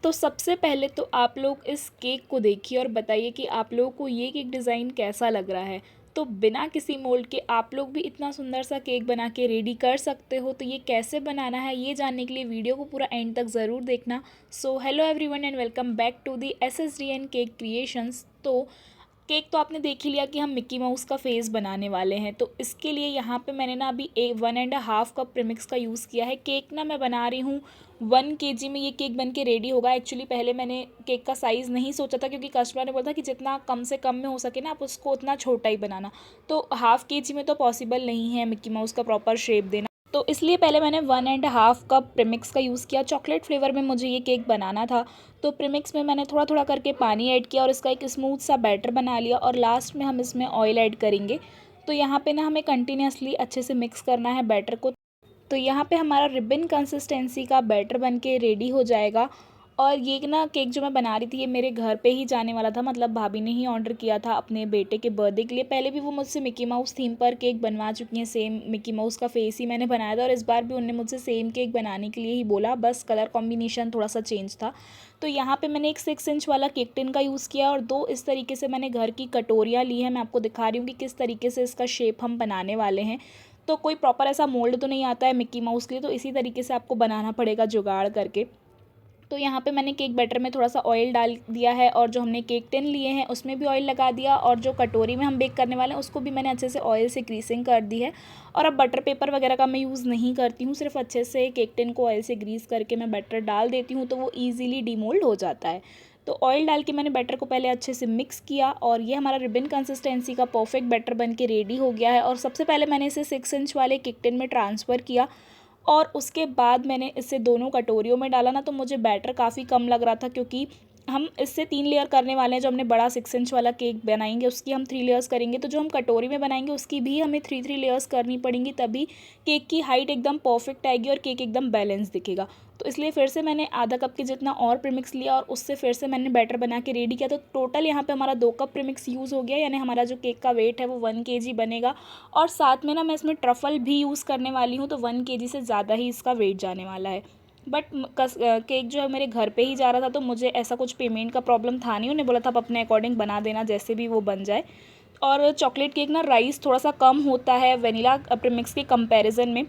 तो सबसे पहले तो आप लोग इस केक को देखिए और बताइए कि आप लोगों को ये केक डिज़ाइन कैसा लग रहा है। तो बिना किसी मोल्ड के आप लोग भी इतना सुंदर सा केक बना के रेडी कर सकते हो। तो ये कैसे बनाना है ये जानने के लिए वीडियो को पूरा एंड तक ज़रूर देखना। So hello everyone and welcome back to the SSDN cake creations. तो केक तो आपने देख ही लिया कि हम मिक्की माउस का फेस बनाने वाले हैं। तो इसके लिए यहाँ पे मैंने ना अभी 1.5 कप प्रीमिक्स का यूज़ किया है। केक ना मैं बना रही हूँ 1 kg में ये केक बन के रेडी होगा। एक्चुअली पहले मैंने केक का साइज़ नहीं सोचा था क्योंकि कस्टमर ने बोला था कि जितना कम से कम में हो सके ना आप उसको उतना छोटा ही बनाना। तो 1/2 kg में तो पॉसिबल नहीं है मिक्की माउस का प्रॉपर शेप देना। तो इसलिए पहले मैंने 1.5 कप प्रीमिक्स का यूज़ किया। चॉकलेट फ्लेवर में मुझे ये केक बनाना था। तो प्रीमिक्स में मैंने थोड़ा थोड़ा करके पानी ऐड किया और इसका एक स्मूथ सा बैटर बना लिया और लास्ट में हम इसमें ऑयल ऐड करेंगे। तो यहाँ पे ना हमें कंटिन्यूसली अच्छे से मिक्स करना है बैटर को। तो यहाँ पे हमारा रिबन कंसिस्टेंसी का बैटर बन के रेडी हो जाएगा। और ये ना केक जो मैं बना रही थी ये मेरे घर पे ही जाने वाला था, मतलब भाभी ने ही ऑर्डर किया था अपने बेटे के बर्थडे के लिए। पहले भी वो मुझसे मिक्की माउस थीम पर केक बनवा चुकी हैं, सेम मिक्की माउस का फेस ही मैंने बनाया था और इस बार भी उन्होंने मुझसे सेम केक बनाने के लिए ही बोला, बस कलर कॉम्बिनेशन थोड़ा सा चेंज था। तो यहाँ पे मैंने एक 6 इंच वाला केक टिन का यूज़ किया और 2 इस तरीके से मैंने घर की कटोरियाँ ली हैं। मैं आपको दिखा रही हूँ कि किस तरीके से इसका शेप हम बनाने वाले हैं। तो कोई प्रॉपर ऐसा मोल्ड तो नहीं आता है मिक्की माउस के लिए, तो इसी तरीके से आपको बनाना पड़ेगा जुगाड़ करके। तो यहाँ पे मैंने केक बैटर में थोड़ा सा ऑयल डाल दिया है और जो हमने केक टिन लिए हैं उसमें भी ऑयल लगा दिया और जो कटोरी में हम बेक करने वाले हैं उसको भी मैंने अच्छे से ऑयल से ग्रीसिंग कर दी है। और अब बटर पेपर वगैरह का मैं यूज़ नहीं करती हूँ, सिर्फ अच्छे से केक टिन को ऑयल से ग्रीस करके मैं बैटर डाल देती हूँ तो वो ईज़िली डीमोल्ड हो जाता है। तो ऑयल डाल के मैंने बैटर को पहले अच्छे से मिक्स किया और ये हमारा रिबन कंसिस्टेंसी का परफेक्ट बैटर बन के रेडी हो गया है। और सबसे पहले मैंने इसे 6 इंच वाले केक टिन में ट्रांसफ़र किया और उसके बाद मैंने इसे दोनों कटोरियों में डाला ना, तो मुझे बैटर काफ़ी कम लग रहा था क्योंकि हम इससे 3 लेयर करने वाले हैं। जो हमने बड़ा 6 इंच वाला केक बनाएंगे उसकी हम 3 लेयर्स करेंगे, तो जो हम कटोरी में बनाएंगे उसकी भी हमें 3 लेयर्स करनी पड़ेंगी, तभी केक की हाइट एकदम परफेक्ट आएगी और केक एकदम बैलेंस दिखेगा। तो इसलिए फिर से मैंने आधा कप के जितना और प्रीमिक्स लिया और उससे फिर से मैंने बैटर बना के रेडी किया। तो टोटल यहाँ पे हमारा 2 कप प्रीमिक्स यूज़ हो गया, यानी हमारा जो केक का वेट है वो 1 kg बनेगा। और साथ में ना मैं इसमें ट्रफल भी यूज़ करने वाली हूँ, तो 1 kg से ज़्यादा ही इसका वेट जाने वाला है। बट केक जो है मेरे घर पे ही जा रहा था तो मुझे ऐसा कुछ पेमेंट का प्रॉब्लम था नहीं, उन्हें बोला था आप अपने अकॉर्डिंग बना देना जैसे भी वो बन जाए। और चॉकलेट केक ना राइस थोड़ा सा कम होता है वेनिला प्रीमिक्स के कंपैरिजन में,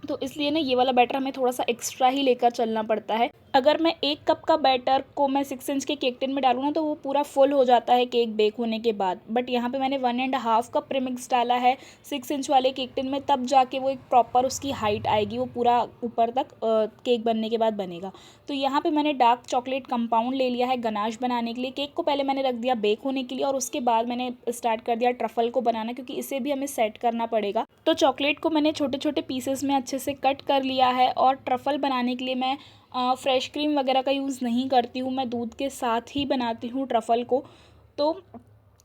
तो इसलिए ना ये वाला बैटर हमें थोड़ा सा एक्स्ट्रा ही लेकर चलना पड़ता है। अगर मैं 1 कप का बैटर को मैं 6 इंच के केक टिन में डालूँ ना तो वो पूरा फुल हो जाता है केक बेक होने के बाद। बट यहाँ पे मैंने 1.5 कप प्रीमिक्स डाला है 6 इंच वाले केक टिन में, तब जाके वो एक प्रॉपर उसकी हाइट आएगी, वो पूरा ऊपर तक केक बनने के बाद बनेगा। तो यहाँ पे मैंने डार्क चॉकलेट कंपाउंड ले लिया है गनाश बनाने के लिए। केक को पहले मैंने रख दिया बेक होने के लिए और उसके बाद मैंने स्टार्ट कर दिया ट्रफल को बनाना, क्योंकि इसे भी हमें सेट करना पड़ेगा। तो चॉकलेट को मैंने छोटे छोटे पीसेस में अच्छे से कट कर लिया है और ट्रफल बनाने के लिए मैं फ्रेश क्रीम वगैरह का यूज़ नहीं करती हूँ, मैं दूध के साथ ही बनाती हूँ ट्रफल को। तो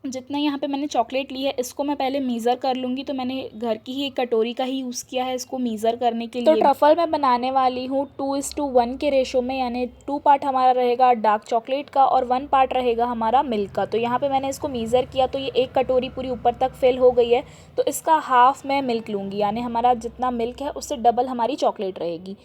जितना यहाँ पे मैंने चॉकलेट ली है इसको मैं पहले मीज़र कर लूँगी, तो मैंने घर की ही एक कटोरी का ही यूज़ किया है इसको मीज़र करने के लिए। तो ट्रफल मैं बनाने वाली हूँ 2:1 के रेशो में, यानी 2 पार्ट हमारा रहेगा डार्क चॉकलेट का और 1 पार्ट रहेगा हमारा मिल्क का। तो यहाँ पे मैंने इसको मीज़र किया तो ये एक कटोरी पूरी ऊपर तक फिल हो गई है। तो इसका हाफ़ मैं मिल्क लूँगी, यानी हमारा जितना मिल्क है उससे डबल हमारी चॉकलेट रहेगी।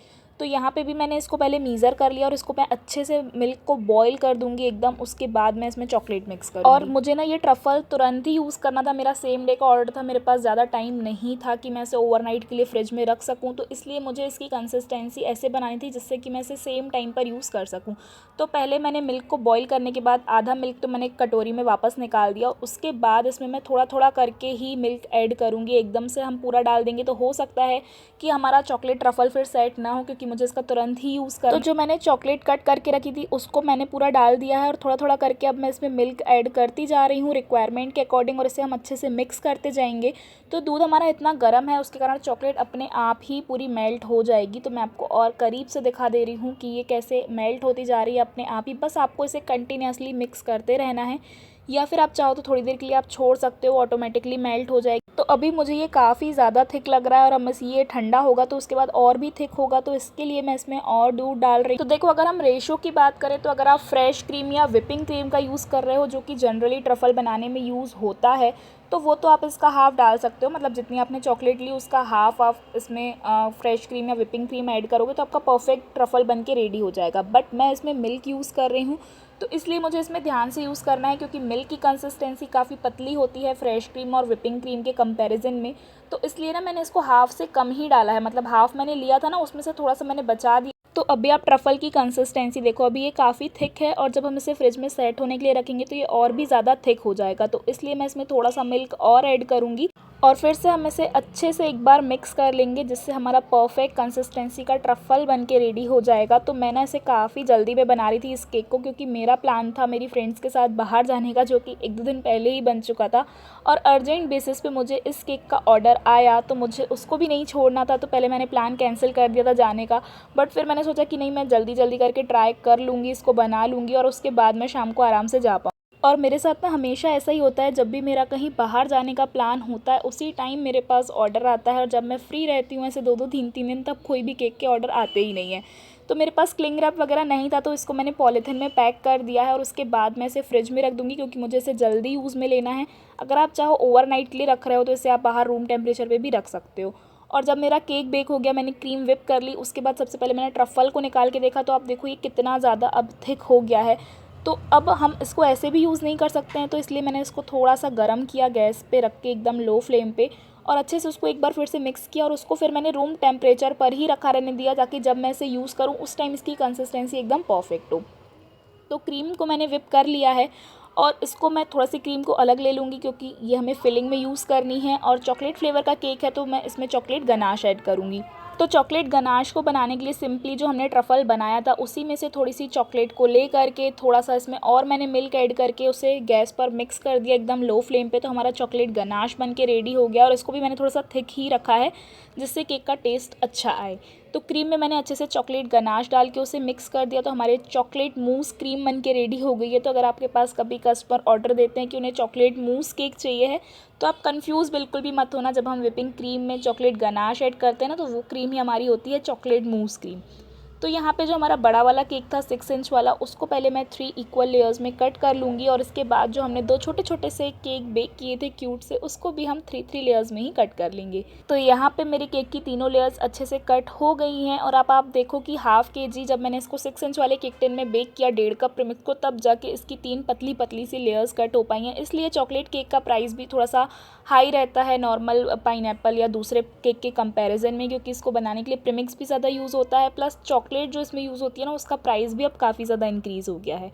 तो यहाँ पे भी मैंने इसको पहले मीज़र कर लिया और इसको मैं अच्छे से मिल्क को बॉईल कर दूँगी एकदम, उसके बाद मैं इसमें चॉकलेट मिक्स करूँगी। और मुझे ना ये ट्रफल तुरंत ही यूज़ करना था, मेरा सेम डे का ऑर्डर था, मेरे पास ज़्यादा टाइम नहीं था कि मैं इसे ओवरनाइट के लिए फ्रिज में रख सकूँ, तो इसलिए मुझे इसकी कंसिस्टेंसी ऐसे बनानी थी जिससे कि मैं इसे सेम टाइम पर यूज़ कर सकूँ। तो पहले मैंने मिल्क को बॉईल करने के बाद आधा मिल्क तो मैंने कटोरी में वापस निकाल दिया, उसके बाद इसमें मैं थोड़ा थोड़ा करके ही मिल्क ऐड करूँगी। एकदम से हम पूरा डाल देंगे तो हो सकता है कि हमारा चॉकलेट ट्रफल फिर सेट ना हो, क्योंकि मुझे इसका तुरंत ही यूज़ करना। तो जो मैंने चॉकलेट कट करके रखी थी उसको मैंने पूरा डाल दिया है और थोड़ा थोड़ा करके अब मैं इसमें मिल्क ऐड करती जा रही हूँ रिक्वायरमेंट के अकॉर्डिंग, और इसे हम अच्छे से मिक्स करते जाएंगे। तो दूध हमारा इतना गर्म है उसके कारण चॉकलेट अपने आप ही पूरी मेल्ट हो जाएगी। तो मैं आपको और करीब से दिखा दे रही हूँ कि ये कैसे मेल्ट होती जा रही है अपने आप ही। बस आपको इसे कंटिन्यूसली मिक्स करते रहना है, या फिर आप चाहो तो थोड़ी देर के लिए आप छोड़ सकते हो, ऑटोमेटिकली मेल्ट हो जाएगी। तो अभी मुझे ये काफ़ी ज़्यादा थिक लग रहा है और अब बस ये ठंडा होगा तो उसके बाद और भी थिक होगा, तो इसके लिए मैं इसमें और दूध डाल रही हूँ। तो देखो, अगर हम रेशो की बात करें तो अगर आप फ्रेश क्रीम या विपिंग क्रीम का यूज़ कर रहे हो, जो कि जनरली ट्रफल बनाने में यूज़ होता है, तो वो तो आप इसका हाफ़ डाल सकते हो, मतलब जितनी आपने चॉकलेट ली उसका हाफ़ आप इसमें फ्रेश क्रीम या व्हिपिंग क्रीम ऐड करोगे तो आपका परफेक्ट ट्रफ़ल बन के रेडी हो जाएगा। बट मैं इसमें मिल्क यूज़ कर रही हूँ, तो इसलिए मुझे इसमें ध्यान से यूज़ करना है, क्योंकि मिल्क की कंसिस्टेंसी काफ़ी पतली होती है फ्रेश क्रीम और व्हिपिंग क्रीम के कंपैरिजन में। तो इसलिए ना मैंने इसको हाफ़ से कम ही डाला है, मतलब हाफ़ मैंने लिया था ना, उसमें से थोड़ा सा मैंने बचा दिया। तो अभी आप ट्रफ़ल की कंसिस्टेंसी देखो, अभी ये काफ़ी थिक है और जब हम इसे फ्रिज में सेट होने के लिए रखेंगे तो ये और भी ज़्यादा थिक हो जाएगा। तो इसलिए मैं इसमें थोड़ा सा मिल्क और ऐड करूँगी और फिर से हम इसे अच्छे से एक बार मिक्स कर लेंगे, जिससे हमारा परफेक्ट कंसिस्टेंसी का ट्रफ़ल बन के रेडी हो जाएगा। तो मैं ना इसे काफ़ी जल्दी में बना रही थी इस केक को, क्योंकि मेरा प्लान था मेरी फ्रेंड्स के साथ बाहर जाने का, जो कि 1-2 दिन पहले ही बन चुका था और अर्जेंट बेसिस पे मुझे इस केक का ऑर्डर आया, तो मुझे उसको भी नहीं छोड़ना था। तो पहले मैंने प्लान कैंसिल कर दिया था जाने का, बट फिर मैंने सोचा कि नहीं, मैं जल्दी जल्दी करके ट्राई कर लूँगी, इसको बना लूँगी और उसके बाद मैं शाम को आराम से जा पाऊँ। और मेरे साथ ना हमेशा ऐसा ही होता है, जब भी मेरा कहीं बाहर जाने का प्लान होता है उसी टाइम मेरे पास ऑर्डर आता है, और जब मैं फ्री रहती हूँ ऐसे 2-2 3-3 दिन, तब कोई भी केक के ऑर्डर आते ही नहीं है। तो मेरे पास क्लिंग रैप वगैरह नहीं था, तो इसको मैंने पॉलीथिन में पैक कर दिया है और उसके बाद मैं इसे फ्रिज में रख दूँगी, क्योंकि मुझे इसे जल्दी यूज़ में लेना है। अगर आप चाहो ओवरनाइट के लिए रख रहे हो तो इसे आप बाहर रूम टेम्परेचर पे भी रख सकते हो। और जब मेरा केक बेक हो गया, मैंने क्रीम व्हिप कर ली, उसके बाद सबसे पहले मैंने ट्रफ़ल को निकाल के देखा, तो आप देखो ये कितना ज़्यादा अब थिक हो गया है। तो अब हम इसको ऐसे भी यूज़ नहीं कर सकते हैं, तो इसलिए मैंने इसको थोड़ा सा गर्म किया गैस पे रख के एकदम लो फ्लेम पे, और अच्छे से उसको एक बार फिर से मिक्स किया और उसको फिर मैंने रूम टेम्परेचर पर ही रखा रहने दिया, ताकि जब मैं इसे यूज़ करूँ उस टाइम इसकी कंसिस्टेंसी एकदम परफेक्ट हो। तो क्रीम को मैंने व्हिप कर लिया है और इसको मैं थोड़ा सी क्रीम को अलग ले लूँगी, क्योंकि ये हमें फिलिंग में यूज़ करनी है और चॉकलेट फ्लेवर का केक है, तो मैं इसमें चॉकलेट गनाश ऐड करूँगी। तो चॉकलेट गनाश को बनाने के लिए सिंपली जो हमने ट्रफ़ल बनाया था उसी में से थोड़ी सी चॉकलेट को ले करके थोड़ा सा इसमें और मैंने मिल्क ऐड करके उसे गैस पर मिक्स कर दिया एकदम लो फ्लेम पे, तो हमारा चॉकलेट गनाश बन के रेडी हो गया। और इसको भी मैंने थोड़ा सा थिक ही रखा है, जिससे केक का टेस्ट अच्छा आए। तो क्रीम में मैंने अच्छे से चॉकलेट गनाश डाल के उसे मिक्स कर दिया, तो हमारे चॉकलेट मूस क्रीम बन के रेडी हो गई है। तो अगर आपके पास कभी कस्टमर ऑर्डर देते हैं कि उन्हें चॉकलेट मूस केक चाहिए है, तो आप कंफ्यूज बिल्कुल भी मत होना। जब हम व्हिपिंग क्रीम में चॉकलेट गनाश ऐड करते हैं ना, तो वो क्रीम ही हमारी होती है चॉकलेट मूस क्रीम। तो यहाँ पे जो हमारा बड़ा वाला केक था 6 इंच वाला, उसको पहले मैं 3 इक्वल लेयर्स में कट कर लूँगी, और इसके बाद जो हमने 2 छोटे छोटे से केक बेक किए थे क्यूट से, उसको भी हम 3-3 लेयर्स में ही कट कर लेंगे। तो यहाँ पे मेरे केक की तीनों लेयर्स अच्छे से कट हो गई हैं, और अब आप देखो कि हाफ़ kg जब मैंने इसको 6 इंच वाले केक टिन में बेक किया 1.5 कप प्रीमिक्स को, तब जाके इसकी 3 पतली पतली सी लेयर्स कट हो पाई हैं। इसलिए चॉकलेट केक का प्राइस भी थोड़ा सा हाई रहता है नॉर्मल पाइनएप्पल या दूसरे केक के कंपैरिजन में, क्योंकि इसको बनाने के लिए प्रीमिक्स भी ज़्यादा यूज़ होता है, प्लस चॉकलेट जो इसमें यूज़ होती है ना, उसका प्राइस भी अब काफ़ी ज़्यादा इंक्रीज़ हो गया है।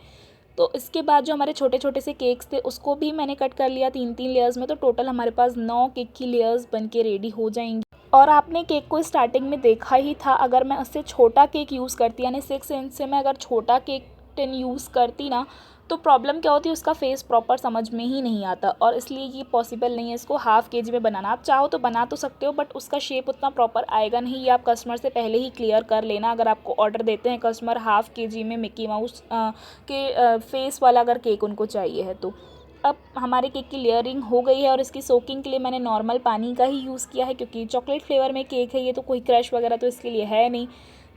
तो इसके बाद जो हमारे छोटे छोटे से केक्स थे उसको भी मैंने कट कर लिया 3-3 लेयर्स में, तो टोटल हमारे पास 9 केक की लेयर्स बन के रेडी हो जाएंगी। और आपने केक को स्टार्टिंग में देखा ही था, अगर मैं उससे छोटा केक यूज़ करती, यानी 6 इंच से मैं अगर छोटा केक टिन यूज़ करती ना, तो प्रॉब्लम क्या होती है, उसका फेस प्रॉपर समझ में ही नहीं आता, और इसलिए ये पॉसिबल नहीं है इसको हाफ़ kg में बनाना। आप चाहो तो बना तो सकते हो, बट उसका शेप उतना प्रॉपर आएगा नहीं। ये आप कस्टमर से पहले ही क्लियर कर लेना, अगर आपको ऑर्डर देते हैं कस्टमर हाफ़ kg में मिक्की माउस के फेस वाला अगर केक उनको चाहिए है तो। अब हमारे केक की लेयरिंग हो गई है, और इसकी सोकिंग के लिए मैंने नॉर्मल पानी का ही यूज़ किया है, क्योंकि चॉकलेट फ्लेवर में केक है ये, तो कोई क्रश वगैरह तो इसके लिए है नहीं।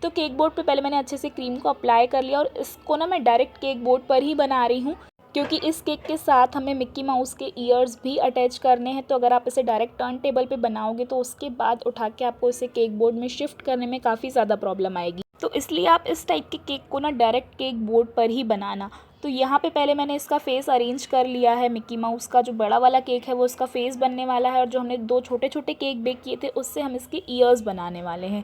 तो केक बोर्ड पे पहले मैंने अच्छे से क्रीम को अप्लाई कर लिया, और इसको ना मैं डायरेक्ट केक बोर्ड पर ही बना रही हूँ, क्योंकि इस केक के साथ हमें मिक्की माउस के ईयर्स भी अटैच करने हैं। तो अगर आप इसे डायरेक्ट टर्न टेबल पे बनाओगे तो उसके बाद उठा के आपको इसे केक बोर्ड में शिफ्ट करने में काफ़ी ज़्यादा प्रॉब्लम आएगी। तो इसलिए आप इस टाइप के केक को ना डायरेक्ट केक बोर्ड पर ही बनाना। तो यहाँ पे पहले मैंने इसका फेस अरेंज कर लिया है। मिक्की माउस का जो बड़ा वाला केक है वो इसका फेस बनने वाला है, और जो हमने 2 छोटे छोटे केक बेक किए थे उससे हम इसके ईयर्स बनाने वाले हैं।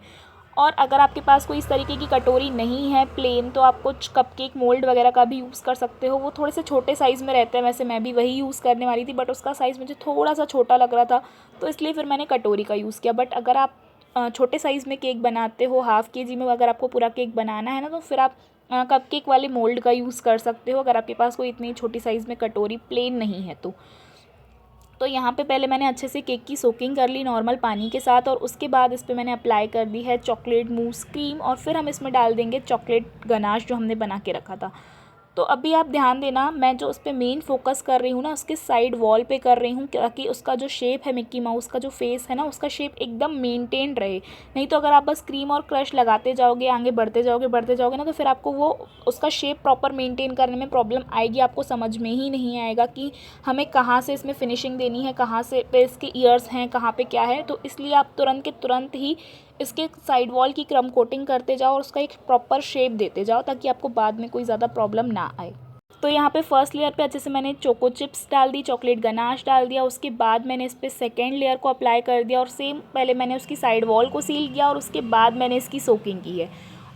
और अगर आपके पास कोई इस तरीके की कटोरी नहीं है प्लेन, तो आप कुछ कपकेक मोल्ड वगैरह का भी यूज़ कर सकते हो। वो थोड़े से छोटे साइज़ में रहते हैं, वैसे मैं भी वही यूज़ करने वाली थी, बट उसका साइज़ मुझे थोड़ा सा छोटा लग रहा था, तो इसलिए फिर मैंने कटोरी का यूज़ किया। बट अगर आप छोटे साइज़ में केक बनाते हो हाफ़ kg में, अगर आपको पूरा केक बनाना है ना, तो फिर आप कपकेक वाले मोल्ड का यूज़ कर सकते हो, अगर आपके पास कोई इतनी छोटी साइज़ में कटोरी प्लेन नहीं है तो यहाँ पे पहले मैंने अच्छे से केक की सोकिंग कर ली नॉर्मल पानी के साथ, और उसके बाद इस पर मैंने अप्लाई कर दी है चॉकलेट मूस क्रीम, और फिर हम इसमें डाल देंगे चॉकलेट गनाश जो हमने बना के रखा था। तो अभी आप ध्यान देना, मैं जो उस पे मेन फोकस कर रही हूँ ना, उसके साइड वॉल पे कर रही हूँ, ताकि उसका जो शेप है मिक्की माउस का जो फेस है ना, उसका शेप एकदम मेंटेन रहे। नहीं तो अगर आप बस क्रीम और क्रश लगाते जाओगे, आगे बढ़ते जाओगे ना, तो फिर आपको वो उसका शेप प्रॉपर मेंटेन करने में प्रॉब्लम आएगी। आपको समझ में ही नहीं आएगा कि हमें कहाँ से इसमें फिनिशिंग देनी है, कहाँ से पे इसके ईयर्स हैं, कहाँ पे क्या है। तो इसलिए आप तुरंत के तुरंत ही इसके साइड वॉल की क्रम कोटिंग करते जाओ और उसका एक प्रॉपर शेप देते जाओ, ताकि आपको बाद में कोई ज़्यादा प्रॉब्लम ना आए। तो यहाँ पे फर्स्ट लेयर पे अच्छे से मैंने चोको चिप्स डाल दी, चॉकलेट गनाश डाल दिया। उसके बाद मैंने इस पर सेकेंड लेयर को अप्लाई कर दिया और सेम पहले मैंने उसकी साइड वॉल को सील किया और उसके बाद मैंने इसकी सोकिंग की है।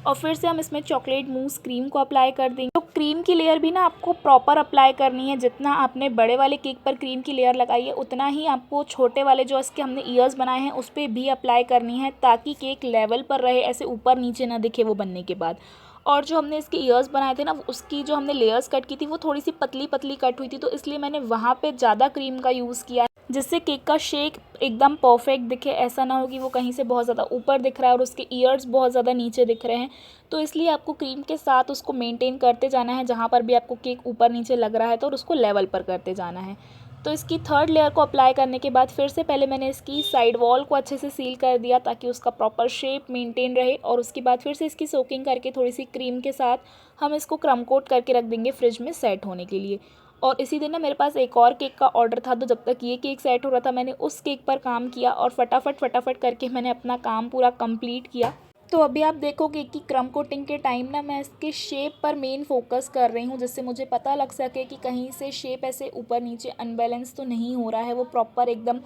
और फिर से हम इसमें चॉकलेट मूस क्रीम को अप्लाई कर देंगे। तो क्रीम की लेयर भी ना आपको प्रॉपर अप्लाई करनी है। जितना आपने बड़े वाले केक पर क्रीम की लेयर लगाई है, उतना ही आपको छोटे वाले जो इसके हमने ईयर्स बनाए हैं उस पर भी अप्लाई करनी है, ताकि केक लेवल पर रहे, ऐसे ऊपर नीचे ना दिखे वो बनने के बाद। और जो हमने इसके ईयर्स बनाए थे ना, उसकी जो हमने लेयर्स कट की थी वो थोड़ी सी पतली पतली कट हुई थी, तो इसलिए मैंने वहाँ पे ज़्यादा क्रीम का यूज़ किया, जिससे केक का शेक एकदम परफेक्ट दिखे। ऐसा ना हो कि वो कहीं से बहुत ज़्यादा ऊपर दिख रहा है और उसके ईयर्स बहुत ज़्यादा नीचे दिख रहे हैं। तो इसलिए आपको क्रीम के साथ उसको मेंटेन करते जाना है, जहाँ पर भी आपको केक ऊपर नीचे लग रहा है तो, और उसको लेवल पर करते जाना है। तो इसकी थर्ड लेयर को अप्लाई करने के बाद फिर से पहले मैंने इसकी साइड वॉल को अच्छे से सील कर दिया, ताकि उसका प्रॉपर शेप मेंटेन रहे। और उसके बाद फिर से इसकी सोकिंग करके थोड़ी सी क्रीम के साथ हम इसको क्रम कोट करके रख देंगे फ्रिज में सेट होने के लिए। और इसी दिन ना मेरे पास एक और केक का ऑर्डर था, तो जब तक ये केक सेट हो रहा था मैंने उस केक पर काम किया और फटाफट करके मैंने अपना काम पूरा कंप्लीट किया। तो अभी आप देखोगे कि क्रम कोटिंग के टाइम ना मैं इसके शेप पर मेन फोकस कर रही हूँ, जिससे मुझे पता लग सके कि कहीं से शेप ऐसे ऊपर नीचे अनबैलेंस तो नहीं हो रहा है, वो प्रॉपर एकदम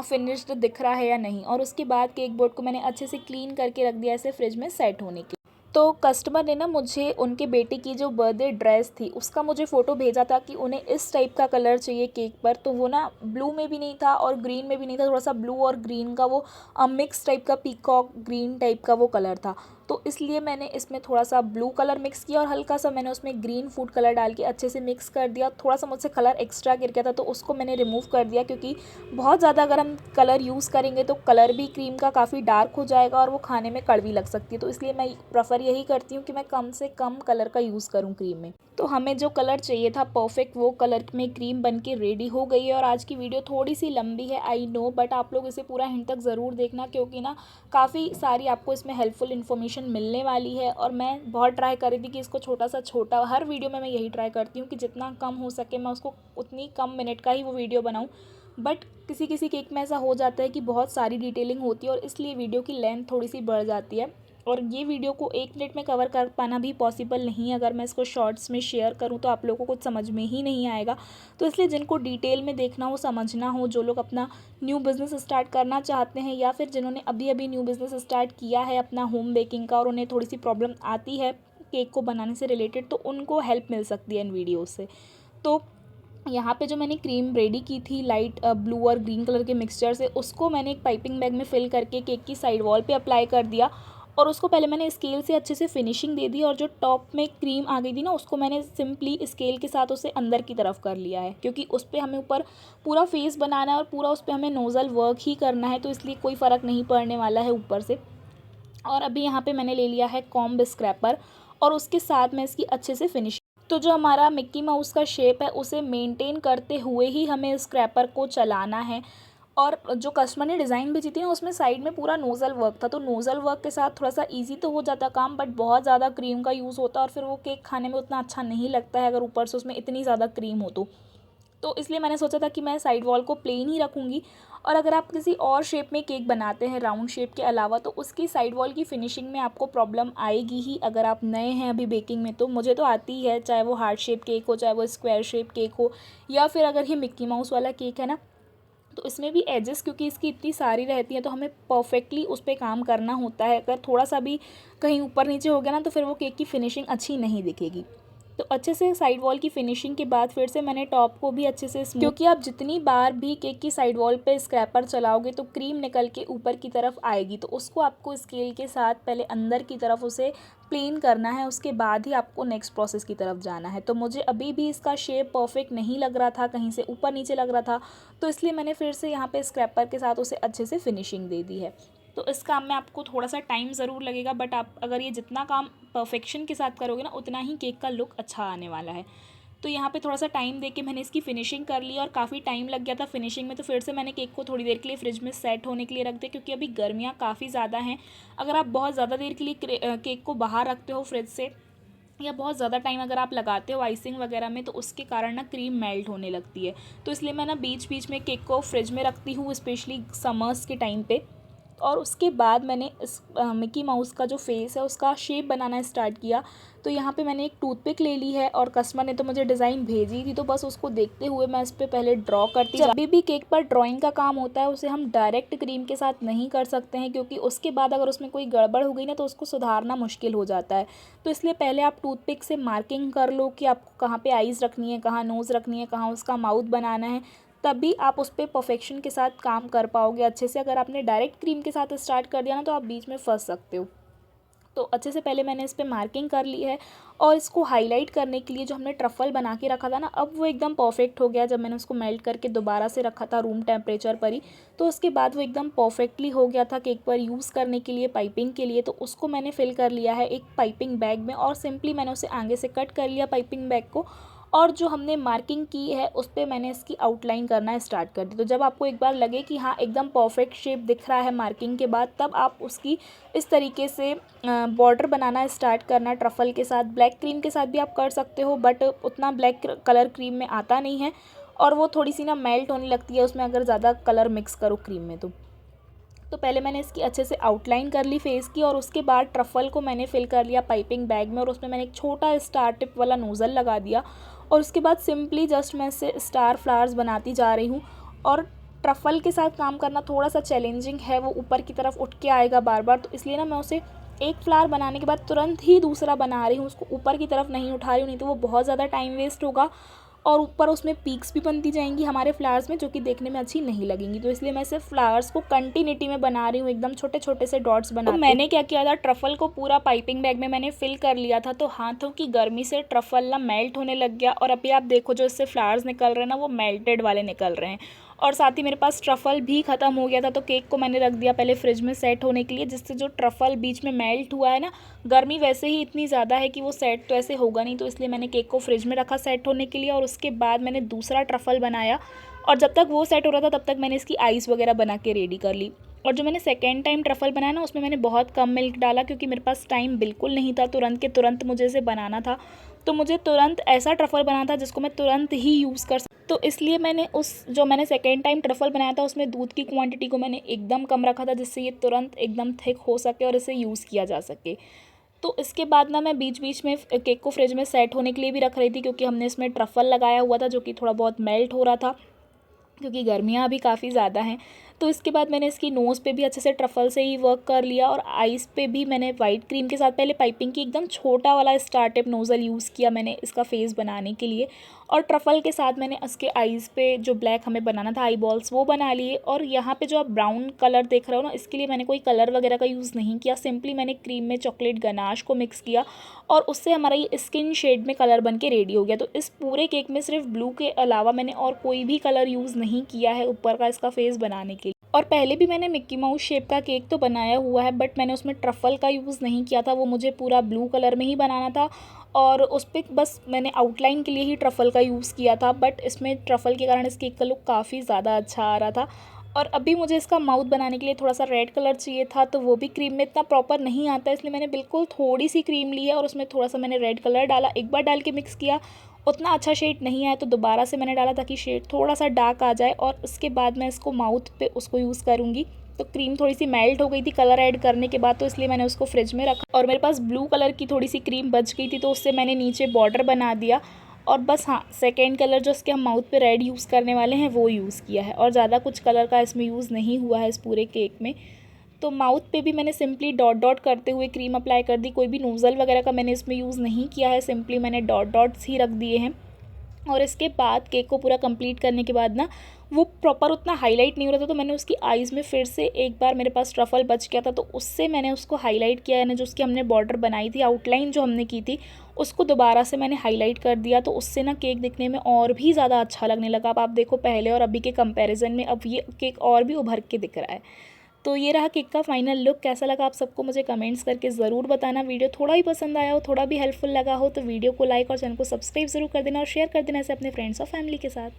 फिनिश्ड दिख रहा है या नहीं। और उसके बाद केक बोर्ड को मैंने अच्छे से क्लीन करके रख दिया ऐसे फ्रिज में सेट होने के। तो कस्टमर ने ना मुझे उनके बेटे की जो बर्थडे ड्रेस थी उसका मुझे फ़ोटो भेजा था कि उन्हें इस टाइप का कलर चाहिए केक पर। तो वो ना ब्लू में भी नहीं था और ग्रीन में भी नहीं था, थोड़ा सा ब्लू और ग्रीन का वो मिक्स टाइप का पीकॉक ग्रीन टाइप का वो कलर था। तो इसलिए मैंने इसमें थोड़ा सा ब्लू कलर मिक्स किया और हल्का सा मैंने उसमें ग्रीन फूड कलर डाल के अच्छे से मिक्स कर दिया। थोड़ा सा मुझसे कलर एक्स्ट्रा गिर गया था तो उसको मैंने रिमूव कर दिया, क्योंकि बहुत ज़्यादा अगर हम कलर यूज़ करेंगे तो कलर भी क्रीम का काफ़ी डार्क हो जाएगा और वो खाने में कड़वी लग सकती है। तो इसलिए मैं प्रेफर यही करती हूँ कि मैं कम से कम कलर का यूज़ करूँ क्रीम में। तो हमें जो कलर चाहिए था परफेक्ट वो कलर में क्रीम बन के रेडी हो गई है। और आज की वीडियो थोड़ी सी लंबी है आई नो, बट आप लोग इसे पूरा एंड तक ज़रूर देखना, क्योंकि ना काफ़ी सारी आपको इसमें हेल्पफुल इन्फॉर्मेशन मिलने वाली है। और मैं बहुत ट्राई कर रही थी कि इसको छोटा हर वीडियो में मैं यही ट्राई करती हूँ कि जितना कम हो सके मैं उसको उतनी कम मिनट का ही वो वीडियो बनाऊँ। बट किसी किसी केक में ऐसा हो जाता है कि बहुत सारी डिटेलिंग होती है और इसलिए वीडियो की लेंथ थोड़ी सी बढ़ जाती है। और ये वीडियो को 1 मिनट में कवर कर पाना भी पॉसिबल नहीं है। अगर मैं इसको शॉर्ट्स में शेयर करूँ तो आप लोगों को कुछ समझ में ही नहीं आएगा। तो इसलिए जिनको डिटेल में देखना हो, समझना हो, जो लोग अपना न्यू बिज़नेस स्टार्ट करना चाहते हैं या फिर जिन्होंने अभी अभी न्यू बिज़नेस स्टार्ट किया है अपना होम बेकिंग का और उन्हें थोड़ी सी प्रॉब्लम आती है केक को बनाने से रिलेटेड, तो उनको हेल्प मिल सकती है इन वीडियो से। तो यहाँ पे जो मैंने क्रीम रेडी की थी लाइट ब्लू और ग्रीन कलर के मिक्सचर से, उसको मैंने एक पाइपिंग बैग में फिल करके केक की साइड वॉल पे अप्लाई कर दिया। और उसको पहले मैंने स्केल से अच्छे से फिनिशिंग दे दी और जो टॉप में क्रीम आ गई थी ना उसको मैंने सिंपली स्केल के साथ उसे अंदर की तरफ कर लिया है, क्योंकि उस पर हमें ऊपर पूरा फेस बनाना है और पूरा उस पर हमें नोज़ल वर्क ही करना है, तो इसलिए कोई फ़र्क नहीं पड़ने वाला है ऊपर से। और अभी यहाँ पे मैंने ले लिया है कॉम्ब स्क्रैपर और उसके साथ मैं इसकी अच्छे से फिनिशिंग। तो जो हमारा मिक्की माउस का शेप है उसे मेंटेन करते हुए ही हमें स्क्रैपर को चलाना है। और जो कस्टमर ने डिज़ाइन भेजी थी ना उसमें साइड में पूरा नोज़ल वर्क था, तो नोज़ल वर्क के साथ थोड़ा सा इजी तो हो जाता काम, बट बहुत ज़्यादा क्रीम का यूज़ होता है और फिर वो केक खाने में उतना अच्छा नहीं लगता है अगर ऊपर से उसमें इतनी ज़्यादा क्रीम हो तो इसलिए मैंने सोचा था कि मैं साइड वॉल को प्लेन ही रखूँगी। और अगर आप किसी और शेप में केक बनाते हैं राउंड शेप के अलावा, तो उसकी साइड वॉल की फिनिशिंग में आपको प्रॉब्लम आएगी ही अगर आप नए हैं अभी बेकिंग में। तो मुझे तो आती है, चाहे वो हार्ट शेप केक हो, चाहे वो स्क्वायर शेप केक हो, या फिर अगर ये मिक्की माउस वाला केक है ना, तो इसमें भी एजेस क्योंकि इसकी इतनी सारी रहती हैं तो हमें परफेक्टली उस पर काम करना होता है। अगर थोड़ा सा भी कहीं ऊपर नीचे हो गया ना तो फिर वो केक की फिनिशिंग अच्छी नहीं दिखेगी। तो अच्छे से साइड वॉल की फिनिशिंग के बाद फिर से मैंने टॉप को भी अच्छे से क्योंकि आप जितनी बार भी केक की साइड वॉल पे स्क्रैपर चलाओगे तो क्रीम निकल के ऊपर की तरफ आएगी, तो उसको आपको स्केल के साथ पहले अंदर की तरफ उसे प्लेन करना है, उसके बाद ही आपको नेक्स्ट प्रोसेस की तरफ जाना है। तो मुझे अभी भी इसका शेप परफेक्ट नहीं लग रहा था, कहीं से ऊपर नीचे लग रहा था, तो इसलिए मैंने फिर से यहाँ पे स्क्रैपर के साथ उसे अच्छे से फिनिशिंग दे दी है। तो इस काम में आपको थोड़ा सा टाइम ज़रूर लगेगा, बट आप अगर ये जितना काम परफेक्शन के साथ करोगे ना उतना ही केक का लुक अच्छा आने वाला है। तो यहाँ पे थोड़ा सा टाइम दे के मैंने इसकी फिनिशिंग कर ली और काफ़ी टाइम लग गया था फिनिशिंग में, तो फिर से मैंने केक को थोड़ी देर के लिए फ्रिज में सेट होने के लिए रख दिया, क्योंकि अभी गर्मियाँ काफ़ी ज़्यादा हैं। अगर आप बहुत ज़्यादा देर के लिए केक को बाहर रखते हो फ्रिज से, या बहुत ज़्यादा टाइम अगर आप लगाते हो आइसिंग वगैरह में, तो उसके कारण ना क्रीम मेल्ट होने लगती है। तो इसलिए मैं ना बीच बीच में केक को फ्रिज में रखती हूँ, स्पेशली समर्स के टाइम पे। और उसके बाद मैंने इस मिकी माउस का जो फेस है उसका शेप बनाना स्टार्ट किया। तो यहाँ पे मैंने एक टूथपिक ले ली है और कस्टमर ने तो मुझे डिज़ाइन भेजी थी, तो बस उसको देखते हुए मैं इस पर पहले ड्रॉ करती। जब भी केक पर ड्राइंग का काम होता है उसे हम डायरेक्ट क्रीम के साथ नहीं कर सकते हैं, क्योंकि उसके बाद अगर उसमें कोई गड़बड़ हो गई ना तो उसको सुधारना मुश्किल हो जाता है। तो इसलिए पहले आप टूथपिक से मार्किंग कर लो कि आपको कहाँ पे आइज़ रखनी है, कहाँ नोज़ रखनी है, कहाँ उसका माउथ बनाना है, तभी आप उस पर परफेक्शन के साथ काम कर पाओगे अच्छे से। अगर आपने डायरेक्ट क्रीम के साथ स्टार्ट कर दिया ना तो आप बीच में फंस सकते हो। तो अच्छे से पहले मैंने इस पर मार्किंग कर ली है, और इसको हाईलाइट करने के लिए जो हमने ट्रफ़ल बना के रखा था ना, अब वो एकदम परफेक्ट हो गया। जब मैंने उसको मेल्ट करके दोबारा से रखा था रूम टेम्परेचर पर ही, तो उसके बाद वो एकदम परफेक्टली हो गया था केक पर यूज़ करने के लिए, पाइपिंग के लिए। तो उसको मैंने फिल कर लिया है एक पाइपिंग बैग में, और सिंपली मैंने उसे आगे से कट कर लिया पाइपिंग बैग को, और जो हमने मार्किंग की है उस पर मैंने इसकी आउटलाइन करना स्टार्ट कर दी। तो जब आपको एक बार लगे कि हाँ एकदम परफेक्ट शेप दिख रहा है मार्किंग के बाद, तब आप उसकी इस तरीके से बॉर्डर बनाना स्टार्ट करना ट्रफ़ल के साथ। ब्लैक क्रीम के साथ भी आप कर सकते हो, बट उतना ब्लैक कलर क्रीम में आता नहीं है, और वो थोड़ी सी ना मेल्ट होने लगती है उसमें अगर ज़्यादा कलर मिक्स करो क्रीम में। तो पहले मैंने इसकी अच्छे से आउटलाइन कर ली फेस की, और उसके बाद ट्रफ़ल को मैंने फिल कर लिया पाइपिंग बैग में, और उसमें मैंने एक छोटा स्टार टिप वाला नोज़ल लगा दिया। और उसके बाद सिंपली जस्ट मैं इससे स्टार फ्लावर्स बनाती जा रही हूँ। और ट्रफ़ल के साथ काम करना थोड़ा सा चैलेंजिंग है, वो ऊपर की तरफ उठ के आएगा बार बार, तो इसलिए ना मैं उसे एक फ्लावर बनाने के बाद तुरंत ही दूसरा बना रही हूँ, उसको ऊपर की तरफ नहीं उठा रही हूँ, नहीं तो वो बहुत ज़्यादा टाइम वेस्ट होगा, और ऊपर उसमें पीक्स भी बनती जाएंगी हमारे फ्लावर्स में, जो कि देखने में अच्छी नहीं लगेंगी। तो इसलिए मैं सिर्फ फ्लावर्स को कंटिन्यूटी में बना रही हूँ, एकदम छोटे छोटे से डॉट्स बना। तो मैंने क्या किया था, ट्रफ़ल को पूरा पाइपिंग बैग में मैंने फिल कर लिया था, तो हाथों की गर्मी से ट्रफ़ल ना मेल्ट होने लग गया, और अभी आप देखो जो इससे फ्लावर्स निकल रहे हैं ना, वो मेल्टेड वाले निकल रहे हैं। और साथ ही मेरे पास ट्रफ़ल भी ख़त्म हो गया था, तो केक को मैंने रख दिया पहले फ्रिज में सेट होने के लिए, जिससे जो ट्रफ़ल बीच में मेल्ट हुआ है ना, गर्मी वैसे ही इतनी ज़्यादा है कि वो सेट तो ऐसे होगा नहीं, तो इसलिए मैंने केक को फ्रिज में रखा सेट होने के लिए। और उसके बाद मैंने दूसरा ट्रफ़ल बनाया, और जब तक वो सेट हो रहा था तब तक मैंने इसकी आइस वगैरह बना के रेडी कर ली। और जो मैंने सेकेंड टाइम ट्रफ़ल बनाया ना, उसमें मैंने बहुत कम मिल्क डाला, क्योंकि मेरे पास टाइम बिल्कुल नहीं था, तुरंत के तुरंत मुझे इसे बनाना था। तो मुझे तुरंत ऐसा ट्रफ़ल बनाना था जिसको मैं तुरंत ही यूज़ कर, तो इसलिए मैंने जो मैंने सेकेंड टाइम ट्रफ़ल बनाया था उसमें दूध की क्वांटिटी को मैंने एकदम कम रखा था, जिससे ये तुरंत एकदम थिक हो सके और इसे यूज़ किया जा सके। तो इसके बाद ना मैं बीच बीच में केक को फ्रिज में सेट होने के लिए भी रख रही थी, क्योंकि हमने इसमें ट्रफ़ल लगाया हुआ था जो कि थोड़ा बहुत मेल्ट हो रहा था, क्योंकि गर्मियाँ अभी काफ़ी ज़्यादा हैं। तो इसके बाद मैंने इसकी नोज़ पे भी अच्छे से ट्रफ़ल से ही वर्क कर लिया, और आइस पे भी मैंने वाइट क्रीम के साथ पहले पाइपिंग की, एकदम छोटा वाला स्टार टिप नोज़ल यूज़ किया मैंने इसका फेस बनाने के लिए, और ट्रफ़ल के साथ मैंने इसके आइज़ पे जो ब्लैक हमें बनाना था आई बॉल्स, वो बना लिए। और यहाँ पे जो आप ब्राउन कलर देख रहे हो ना, इसके लिए मैंने कोई कलर वगैरह का यूज़ नहीं किया, सिंपली मैंने क्रीम में चॉकलेट गनाश को मिक्स किया, और उससे हमारा ये स्किन शेड में कलर बन के रेडी हो गया। तो इस पूरे केक में सिर्फ ब्लू के अलावा मैंने और कोई भी कलर यूज़ नहीं किया है ऊपर का इसका फेस बनाने के लिए। और पहले भी मैंने मिक्की माउस शेप का केक तो बनाया हुआ है, बट मैंने उसमें ट्रफ़ल का यूज़ नहीं किया था, वो मुझे पूरा ब्लू कलर में ही बनाना था, और उस पर बस मैंने आउटलाइन के लिए ही ट्रफ़ल का यूज़ किया था। बट इसमें ट्रफ़ल के कारण इस केक का लुक काफ़ी ज़्यादा अच्छा आ रहा था। और अभी मुझे इसका माउथ बनाने के लिए थोड़ा सा रेड कलर चाहिए था, तो वो भी क्रीम में इतना प्रॉपर नहीं आता, इसलिए मैंने बिल्कुल थोड़ी सी क्रीम ली है और उसमें थोड़ा सा मैंने रेड कलर डाला, एक बार डाल के मिक्स किया, उतना अच्छा शेड नहीं आया तो दोबारा से मैंने डाला ताकि शेड थोड़ा सा डार्क आ जाए। और उसके बाद मैं इसको माउथ पे उसको यूज़ करूँगी। तो क्रीम थोड़ी सी मेल्ट हो गई थी कलर ऐड करने के बाद, तो इसलिए मैंने उसको फ्रिज में रखा, और मेरे पास ब्लू कलर की थोड़ी सी क्रीम बच गई थी, तो उससे मैंने नीचे बॉर्डर बना दिया। और बस हाँ, सेकेंड कलर जो इसके हम माउथ पे रेड यूज़ करने वाले हैं वो यूज़ किया है, और ज़्यादा कुछ कलर का इसमें यूज़ नहीं हुआ है इस पूरे केक में। तो माउथ पे भी मैंने सिंपली डॉट डॉट करते हुए क्रीम अप्लाई कर दी, कोई भी नोज़ल वगैरह का मैंने इसमें यूज़ नहीं किया है, सिंपली मैंने डॉट डॉट्स ही रख दिए हैं। और इसके बाद केक को पूरा कंप्लीट करने के बाद ना वो प्रॉपर उतना हाईलाइट नहीं हो रहा था, तो मैंने उसकी आइज़ में फिर से एक बार, मेरे पास ट्रफ़ल बच गया था तो उससे मैंने उसको हाईलाइट किया, यानी जो उसकी हमने बॉर्डर बनाई थी, आउटलाइन जो हमने की थी, उसको दोबारा से मैंने हाईलाइट कर दिया। तो उससे ना केक दिखने में और भी ज़्यादा अच्छा लगने लगा। अब आप देखो पहले और अभी के कंपैरिजन में अब ये केक और भी उभर के दिख रहा है। तो ये रहा केक का फाइनल लुक। कैसा लगा आप सबको मुझे कमेंट्स करके ज़रूर बताना। वीडियो थोड़ा भी पसंद आया हो, थोड़ा भी हेल्पफुल लगा हो तो वीडियो को लाइक और चैनल को सब्सक्राइब ज़रूर कर देना और शेयर कर देना इसे अपने फ्रेंड्स और फैमिली के साथ।